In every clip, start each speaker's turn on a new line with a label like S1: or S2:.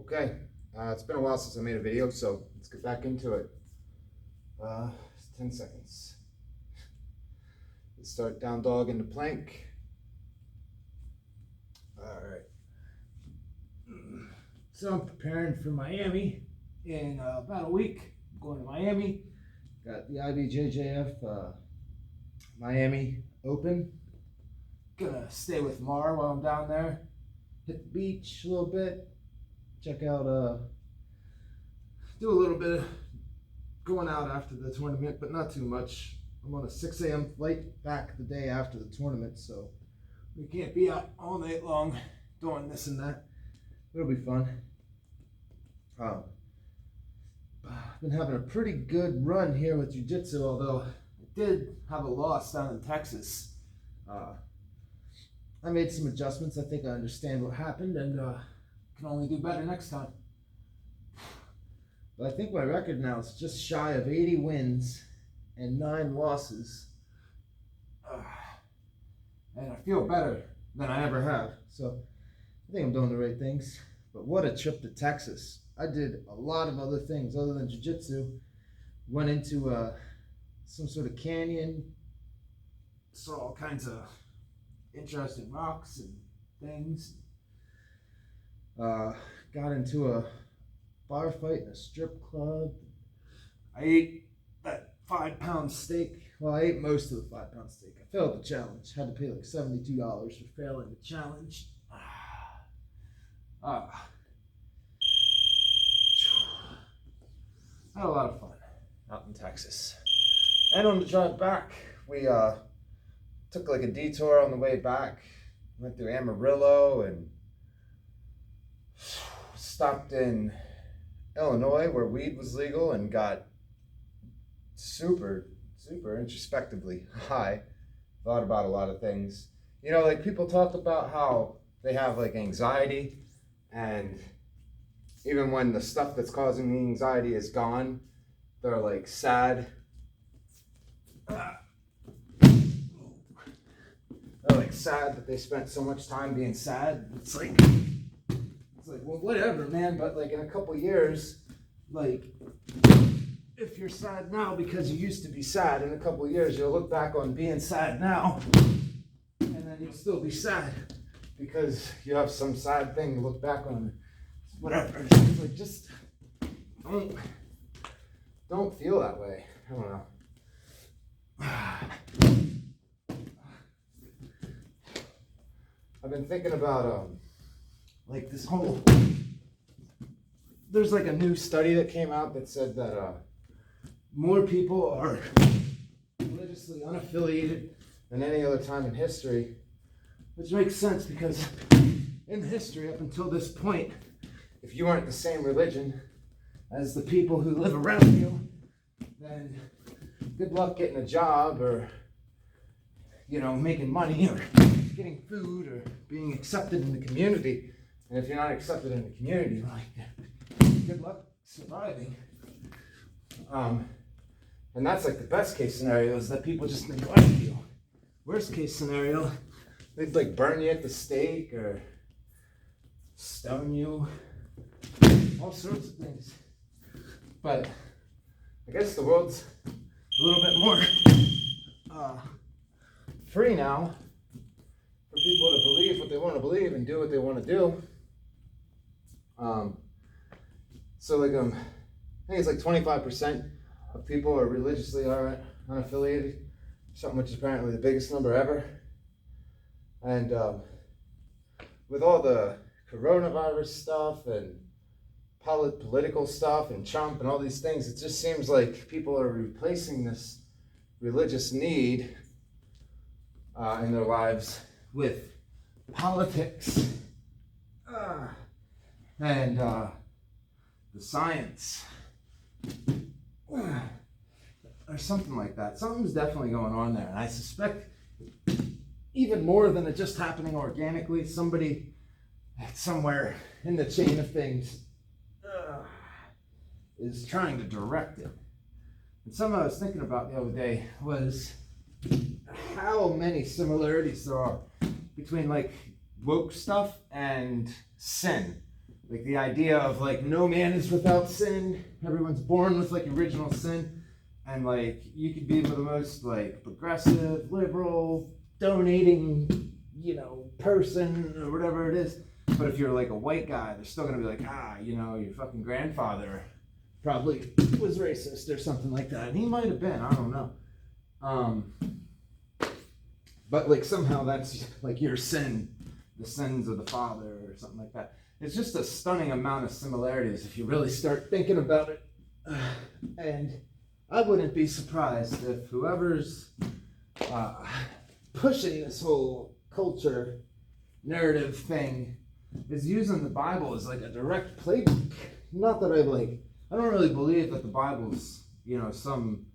S1: Okay, it's been a while since I made a video, so let's get back into it. 10 seconds. Let's start down dog into plank. All right. So I'm preparing for Miami in about a week. I'm going to Miami. Got the IBJJF Miami Open. Gonna stay with Mar while I'm down there. Hit the beach a little bit. Check out, do a little bit of going out after the tournament, but not too much. I'm on a 6 a.m. flight back the day after the tournament, so we can't be out all night long doing this and that. It'll be fun. I've been having a pretty good run here with jiu-jitsu, although I did have a loss down in Texas. I made some adjustments. I think I understand what happened and can only do better next time. But I think my record now is just shy of 80 wins and 9 losses. And I feel better than I ever have. So I think I'm doing the right things. But what a trip to Texas. I did a lot of other things other than jiu-jitsu. Went into some sort of canyon. Saw all kinds of interesting rocks and things. Got into a bar fight in a strip club. I ate that 5-pound steak. Well, I ate most of the 5-pound steak. I failed the challenge. Had to pay like $72 for failing the challenge. Had a lot of fun out in Texas. And on the drive back, we took like a detour on the way back. Went through Amarillo and stopped in Illinois where weed was legal and got super introspectively high. Thought about a lot of things. You know, like people talk about how they have like anxiety, and even when the stuff that's causing the anxiety is gone, they're like sad. They're like sad that they spent so much time being sad. It's like, well, whatever, man. But like in a couple years, like if you're sad now because you used to be sad, in a couple years you'll look back on being sad now, and then you'll still be sad because you have some sad thing to look back on. Whatever. It's like just don't feel that way. I don't know. I've been thinking about like this whole, there's like a new study that came out that said that more people are religiously unaffiliated than any other time in history, which makes sense because in history up until this point, if you weren't the same religion as the people who live around you, then good luck getting a job or, you know, making money or getting food or being accepted in the community. And if you're not accepted in the community, like, good luck surviving. And that's like the best case scenario, is that people just neglect you. Worst case scenario, they'd like burn you at the stake or stone you, all sorts of things. But I guess the world's a little bit more free now for people to believe what they want to believe and do what they want to do. So like I think it's like 25% of people are religiously unaffiliated, something which is apparently the biggest number ever. And with all the coronavirus stuff and political stuff and Trump and all these things, it just seems like people are replacing this religious need in their lives with politics and the science or something like that. Something's definitely going on there, and I suspect even more than it just happening organically, somebody somewhere in the chain of things is trying to direct it. And something I was thinking about the other day was how many similarities there are between like woke stuff and sin. Like the idea of like no man is without sin, everyone's born with like original sin, and like you could be the most like progressive, liberal, donating, person or whatever it is, but if you're like a white guy, they're still gonna be like, your fucking grandfather probably was racist or something like that, and he might have been, I don't know. But like somehow that's like your sin, the sins of the father or something like that. It's just a stunning amount of similarities if you really start thinking about it. And I wouldn't be surprised if whoever's pushing this whole culture narrative thing is using the Bible as like a direct playbook. Not that I don't really believe that the Bible's, some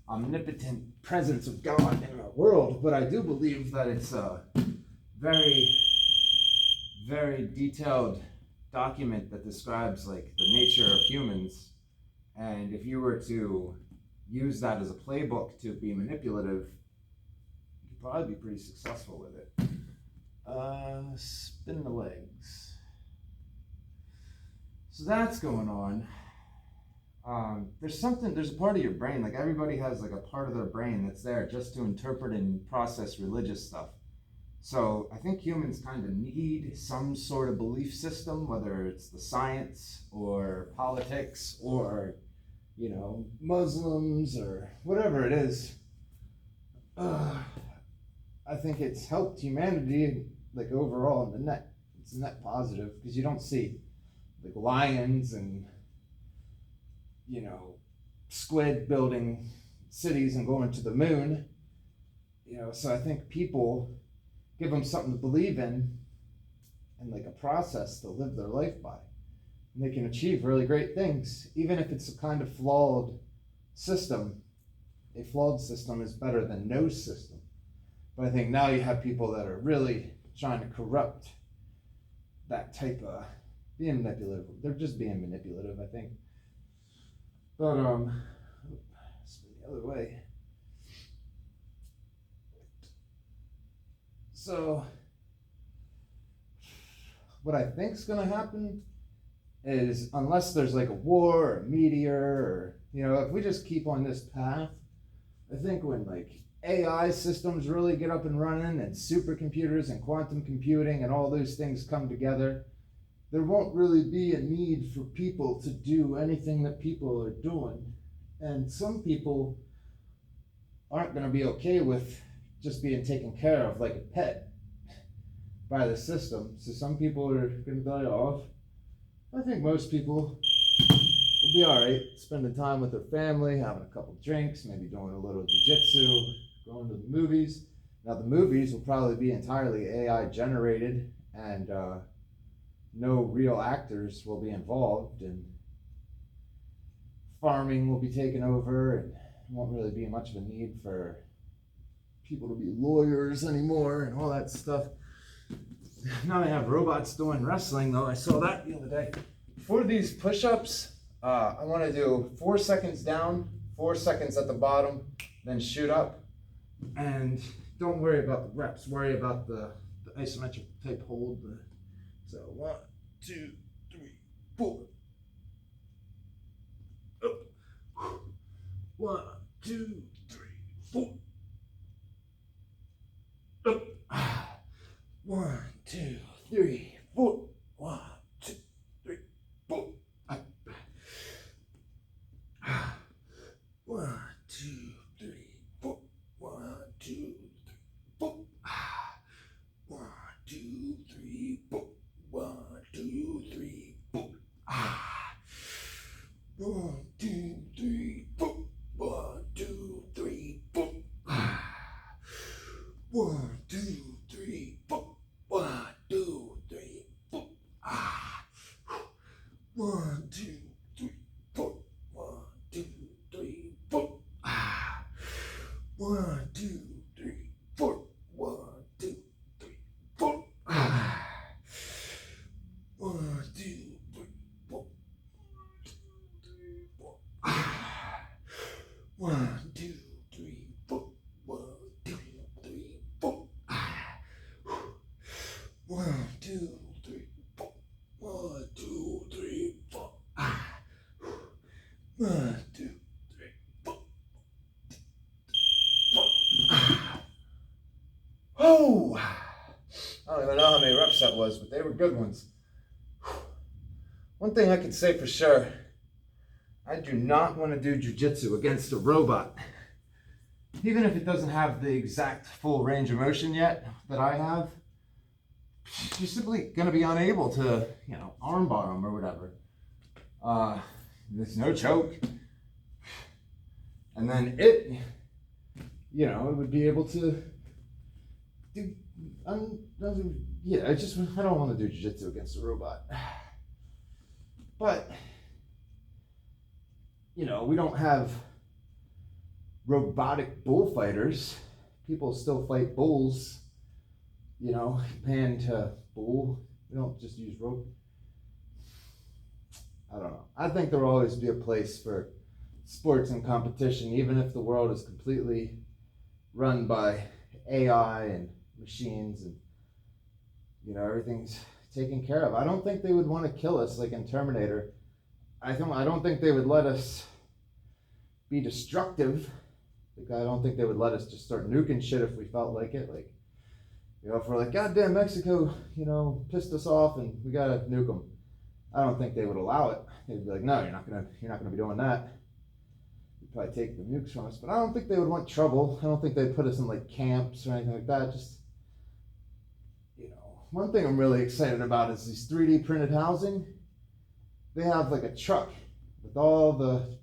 S1: omnipotent presence of God in our world, but I do believe that it's a very, very detailed document that describes like the nature of humans, and if you were to use that as a playbook to be manipulative, you could probably be pretty successful with it. Spin the legs. So that's going on. There's a part of your brain, like everybody has like a part of their brain that's there just to interpret and process religious stuff. So I think humans kind of need some sort of belief system, whether it's the science or politics or, Muslims or whatever it is. I think it's helped humanity like overall in the net. It's net positive because you don't see like lions and squid building cities and going to the moon. So I think people give them something to believe in and like a process to live their life by. And they can achieve really great things, even if it's a kind of flawed system. A flawed system is better than no system. But I think now you have people that are really trying to corrupt that type of being manipulative. They're just being manipulative, I think. But spin the other way. So what I think is going to happen is, unless there's like a war or a meteor, or if we just keep on this path, I think when like AI systems really get up and running and supercomputers and quantum computing and all those things come together, there won't really be a need for people to do anything that people are doing. And some people aren't going to be okay with just being taken care of like a pet by the system. So some people are going to die off. I think most people will be all right, spending time with their family, having a couple drinks, maybe doing a little jiu-jitsu, going to the movies. Now the movies will probably be entirely AI generated, and no real actors will be involved, and farming will be taken over, and won't really be much of a need for people to be lawyers anymore and all that stuff. Now they have robots doing wrestling, though. I saw that the other day. For these push-ups, I want to do 4 seconds down, 4 seconds at the bottom, then shoot up. And don't worry about the reps. Worry about the isometric type hold. So 1, 2, 3, 4. Up. 1, 2, 3, 4. Up. 1, 2, 3, 4. 1, 2, 3, 4. Up. 1, 2, 3, 4. 1, 2, 3, 4. 1, 2, 3, 4. 1, 2, 3, 4. 1, 2, 3, 4. 1, 2, 3, 4. 1, 2, 3, 4. 1, 2, 3, 4. 1, 2, 3, 4. 1, 2, 3, 4. 1, 2, 3, 4. 1, 2, 3, 4. 1, 2, 3, 4. 1, 2, 3, 4. 1, 2, 3, 4. 1, 2, 3, 4. 1, 2, don't know how many reps that was, but they were good ones. One thing I can say for sure, I do not want to do jiu-jitsu against a robot. Even if it doesn't have the exact full range of motion yet that I have, you're simply going to be unable to, armbar them or whatever. There's no choke. And then it would be able to do, I don't want to do jiu-jitsu against a robot. But, we don't have robotic bullfighters. People still fight bulls, hand to bull. We don't just use rope. I don't know. I think there will always be a place for sports and competition, even if the world is completely run by AI and machines and, everything's taken care of. I don't think they would want to kill us like in Terminator. I don't think they would let us be destructive. I don't think they would let us just start nuking shit if we felt like it. If we're like, God damn, Mexico, pissed us off and we gotta nuke them. I don't think they would allow it. They'd be like, no, you're not gonna be doing that. You'd probably take the nukes from us. But I don't think they would want trouble. I don't think they'd put us in camps or anything like that. Just, one thing I'm really excited about is these 3D printed housing. They have a truck with all the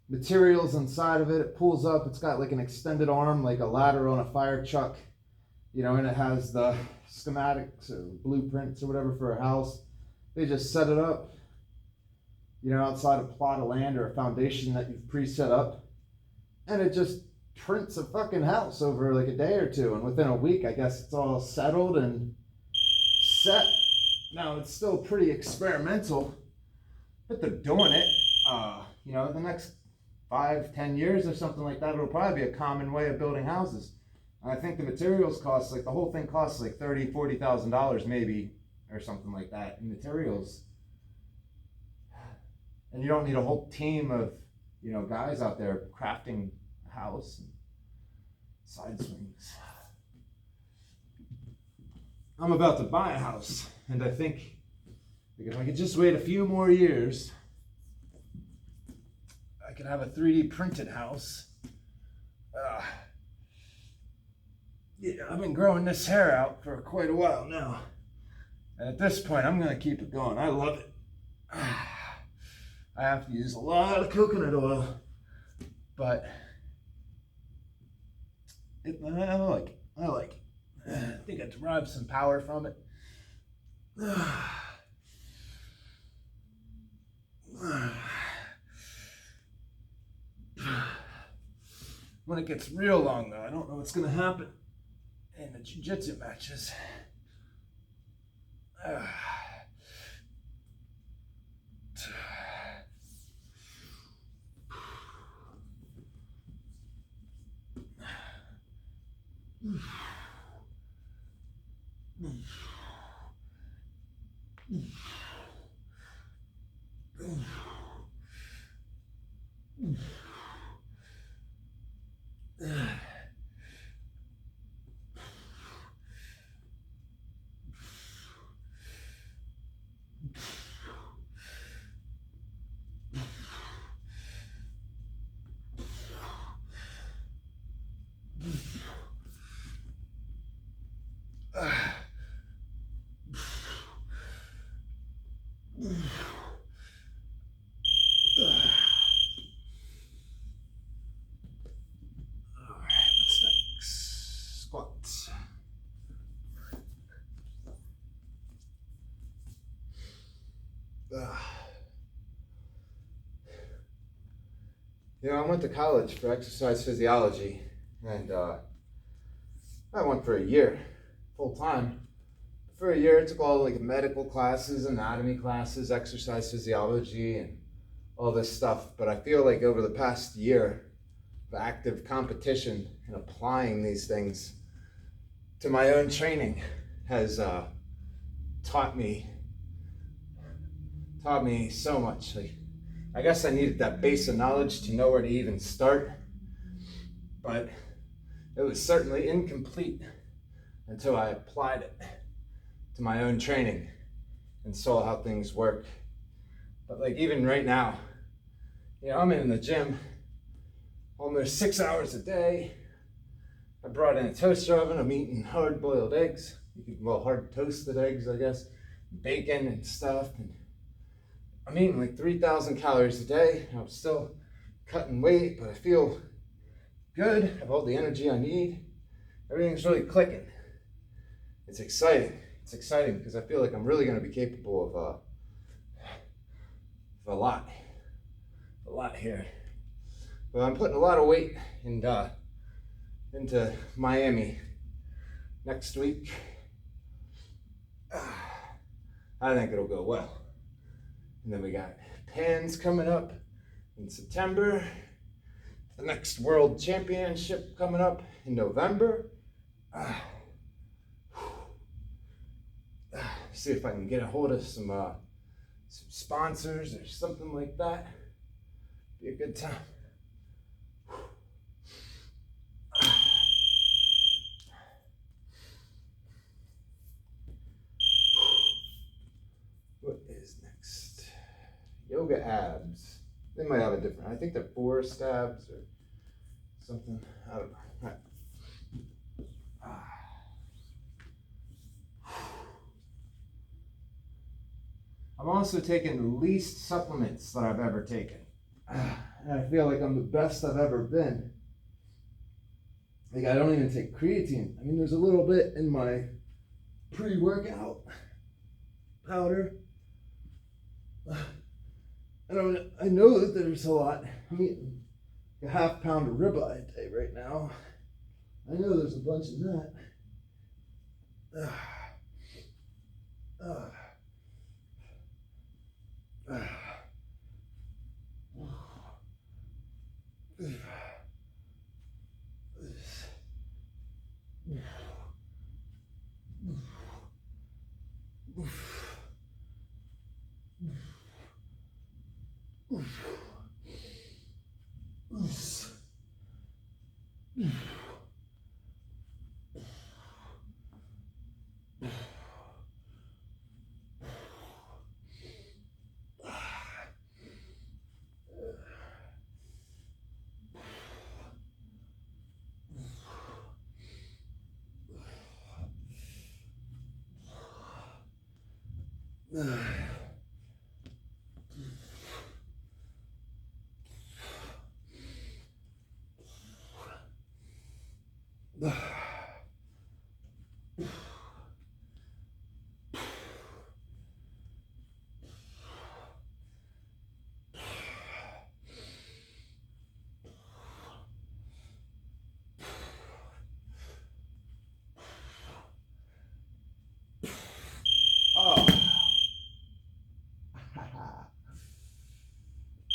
S1: materials inside of it. It pulls up. It's got an extended arm, like a ladder on a fire truck, and it has the schematics or blueprints or whatever for a house. They just set it up, outside a plot of land or a foundation that you've pre-set up, and it just prints a fucking house over a day or two, and within a week, I guess it's all settled and set. Now, it's still pretty experimental, but they're doing it. The next 5-10 years or something like that, it'll probably be a common way of building houses. And I think the materials cost, the whole thing costs $30,000-$40,000 maybe, or something like that in materials. And you don't need a whole team of, guys out there crafting a house and side swings. I'm about to buy a house, and I think if I could just wait a few more years, I could have a 3D printed house. I've been growing this hair out for quite a while now. And at this point, I'm going to keep it going. I love it. I have to use a lot of coconut oil, but I like it. I think I derive some power from it. When it gets real long, though, I don't know what's going to happen in the jiu-jitsu matches. I went to college for exercise physiology, and I went for a year, full time. For a year, I took all medical classes, anatomy classes, exercise physiology, and all this stuff. But I feel like over the past year of active competition and applying these things to my own training has taught me so much. I guess I needed that base of knowledge to know where to even start, but it was certainly incomplete until I applied it. to my own training and saw how things work. But like even right now, I'm in the gym almost 6 hours a day. I brought in a toaster oven. I'm eating hard-boiled eggs. Hard toasted eggs, I guess. Bacon and stuff. And I'm eating like 3,000 calories a day. I'm still cutting weight, but I feel good. I have all the energy I need. Everything's really clicking. It's exciting. It's exciting because I feel like I'm really going to be capable of a lot here. But I'm putting a lot of weight into Miami next week. I think it'll go well. And then we got Pans coming up in September. The next World Championship coming up in November. See if I can get a hold of some sponsors or something like that. Be a good time. What is next? Yoga abs. They might have a different, I think they're forest abs or something. I don't know. All right. I'm also taking the least supplements that I've ever taken. And I feel like I'm the best I've ever been. Like I don't even take creatine. I mean, there's a little bit in my pre-workout powder. I know that there's a lot. I'm eating a half pound of ribeye a day right now. I know there's a bunch of that.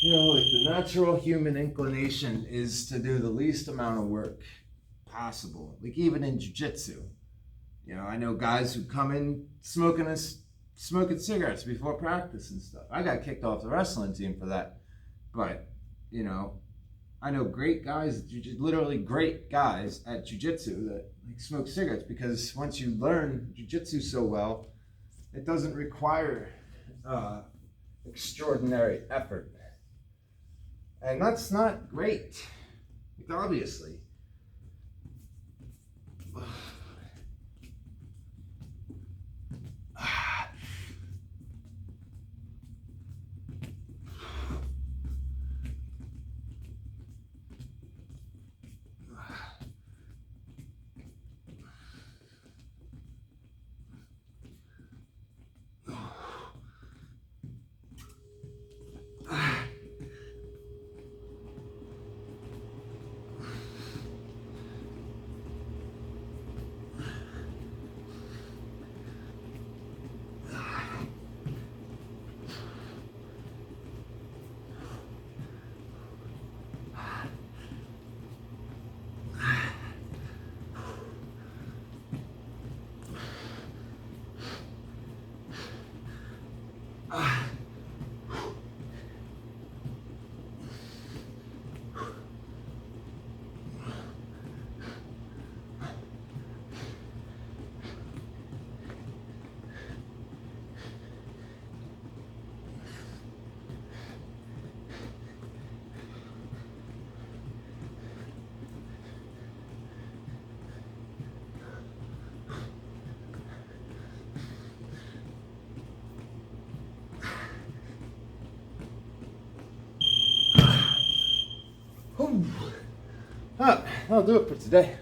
S1: Like the natural human inclination is to do the least amount of work possible. Like even in jiu-jitsu, I know guys who come in smoking cigarettes before practice and stuff. I got kicked off the wrestling team for that. But, I know great guys, literally great guys at jiu-jitsu that smoke cigarettes because once you learn jiu-jitsu so well, it doesn't require extraordinary effort. And that's not great, obviously. That'll do it for today.